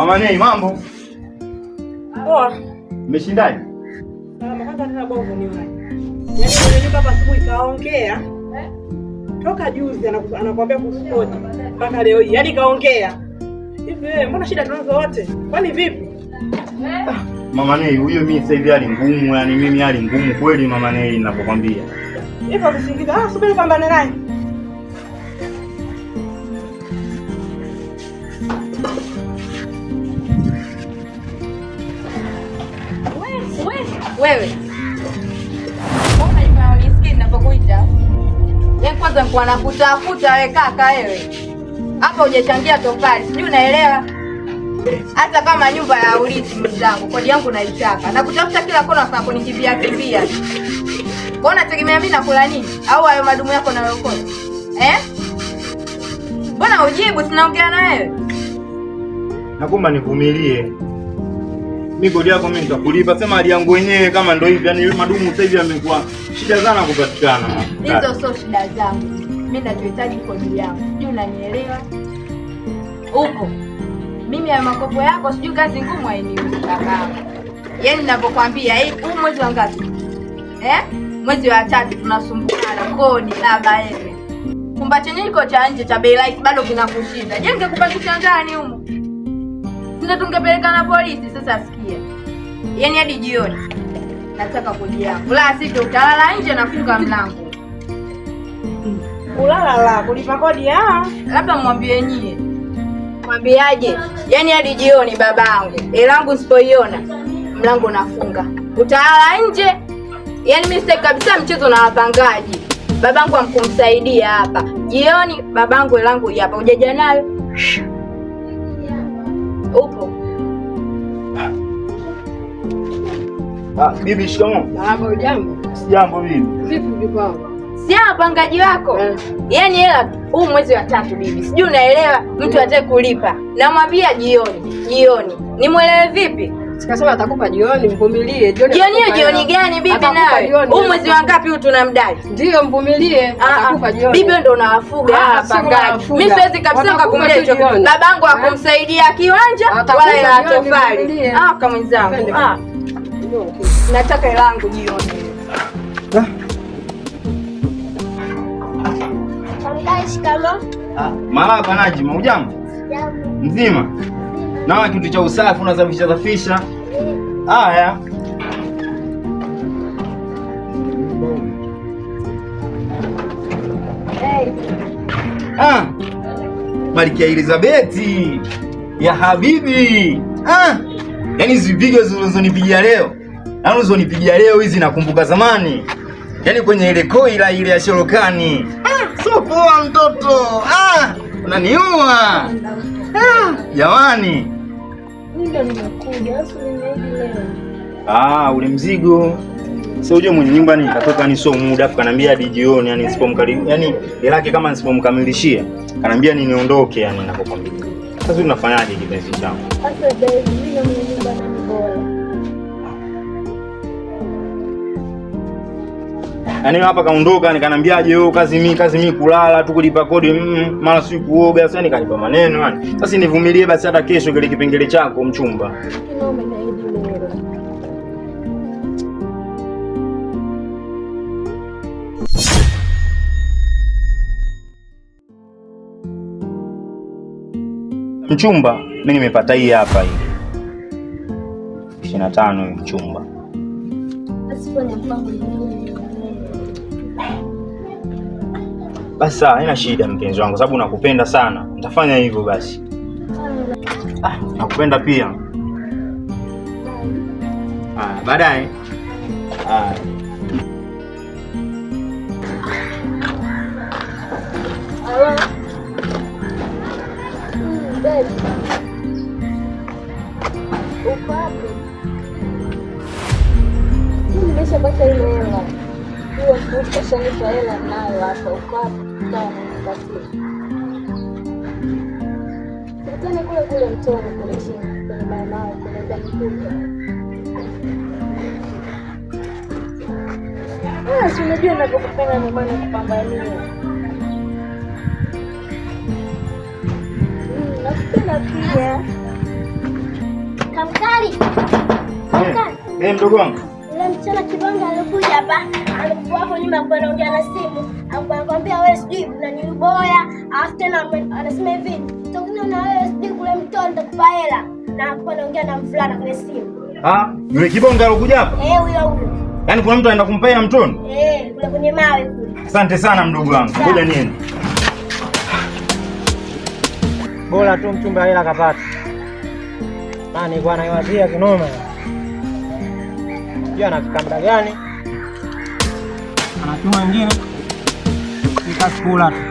Mama Nei, mambo? Poa. Umeshindaje? Kwanza tena bovu ni wewe. Yaani nyumba hapa asubuhi kaongea. Toka juzi anakuambia kusudi mpaka leo hii. Yaani kaongea. Hivi wewe mbona shida tunazo wote? Kwani vipi? Mama Nei, huyo mimi sasa hivi hali ngumu, yani mimi hali ngumu kweli Mama Nei ninapokuambia. Hivyo visingiza. Subiri pambane naye. Wewe. Mbona hivi unisikia ninapokuita? Yeye kwanza mko anakutafuta wewe kaka wewe. Hapa hujachangia tofali, sijui unaelewa? Hata kama nyumba ya urithi mzangu, kodi yangu naitaka. Nakutafuta kila kona kwa kunikimbia kimbia. Kwa unategemea mimi nakula nini? Au hayo madumu yako na wewe? Mbona ujibu tunaongea na wewe? Naomba nivumilie. Mimi kodi yako mimi nitakulipa, sema hali yangu wenyewe kama ndio hivi, yani madumu sasa hivi yamekuwa shida sana kupatikana. Hizo sio shida zangu. Mimi ninachohitaji kodi yangu. Sijui unanielewa? Upo. Mimi ya makopo yako sijui kazi ngumu hainihusu kaka. Yaani ninapokuambia huu mwezi wa ngapi? Mwezi wa 3 tunasumbukana kodi baba yewe. Kumba chenye niko cha nje cha bei rahisi bado kinakushinda. Je, ningekupandisha ndani huko? Sasa tungepeleka na polisi. Sasa sikia. Yaani hadi jioni nataka kodi yangu. La sivyo utalala nje na funga mlango. Kulala la kulipa kodi labda mwambie nyie. Mwambiaje? Yaani hadi jioni babangu. Elangu sipoiona mlango nafunga. Utalala nje. Yaani mimi sitaki kabisa mchezo na wapangaji. Babangu amkumsaidia hapa. Jioni babangu elangu hapa. Hujaja nayo? Upo. Bibi shikamoo. Jambo. Sijambo bibi. Vipi vikao? Si wapangaji wako. Yaani hela huu mwezi wa 3 bibi. Sijui unaelewa, mtu hataki kulipa. Namwambia jioni. Nimuelewe vipi? Sikasema atakupa jioni, mvumilie. Jioni gani bibi nawe? Huu mwezi wa ngapi huu tunamdai? Ndio mvumilie, atakupa jioni. Bibi ndo unawafuga wapangaji. Mimi siwezi kabisa kukumbia hicho. Babangu akumsaidia kiwanja wala hela tofali. Kama mwenzangu. Nataka hela yangu jioni. Marahaba Najima, hujambo? Mzima? Naona kitu cha usafi unasafisha. Haya. Malkia Elizabeth ya habibi. Yaani hizi video zilizonipigia leo. Na ulizonipigia leo hizi nakumbuka zamani. Yaani kwenye ile koila ile ya Sherokani. So poa mtoto. Unaniua. Jamani. Ndio nimekuja, sasa nimeje leo. Ule mzigo. Sasa uje mwenye nyumba nikatoka ni so muda afu kanambia hadi jioni, yani nisipomkaribu. Yaani lake kama nisipomkamilishia, kanambia niondoke yani ninapokwambia. Sasa unafanyaje kipenzi changu? Sasa David, mimi na mwenye nyumba ni bora. Yaani hapa kaondoka nikanambiaje wewe kazi mimi kulala tu kulipa kodi mara si kuoga sasa nikanipa maneno yani. Sasa nivumilie basi hata kesho kile kipengele chako mchumba. Kinaomba naidi leo. Mchumba, mimi nimepata hii hapa hii. 25 hii mchumba. Asifanye mpango basi haina shida mpenzi wangu sababu nakupenda sana. Nitafanya hivyo basi. Nakupenda pia. Baadaye. uko hapo. Nimeshapata ile hela. Hiyo nimeshanipa hela nayo hapa uko hapo. Tutane kule mtoni kule chini kwenye maeneo kule za mtuka. Si unajua ninapokupenda ndio maana kupambania. Nakupenda pia. Mamkali. Mdogo wangu. Yule mchana kibonga alikuja hapa. Alikuwa hapo nyuma kwa anaongea na simu. Akamwambia wewe sijui unaniboya. Alafu tena anasema hivi, "Tokana na wewe sijui kule mtoni nitakupa hela." Na hapo anaongea na mvulana kwenye simu. Yule kibonga alikuja hapa? Huyo. Yaani kuna mtu anaenda kumpa hela mtoni? Kule kwenye mawe kule. Asante sana mdogo wangu. Ngoja niende. Bora tu mchumba hela kapata. Nani bwana iwazia kinoma. Jua anafika muda gani? Anachuma wengine. Nikaskula tu.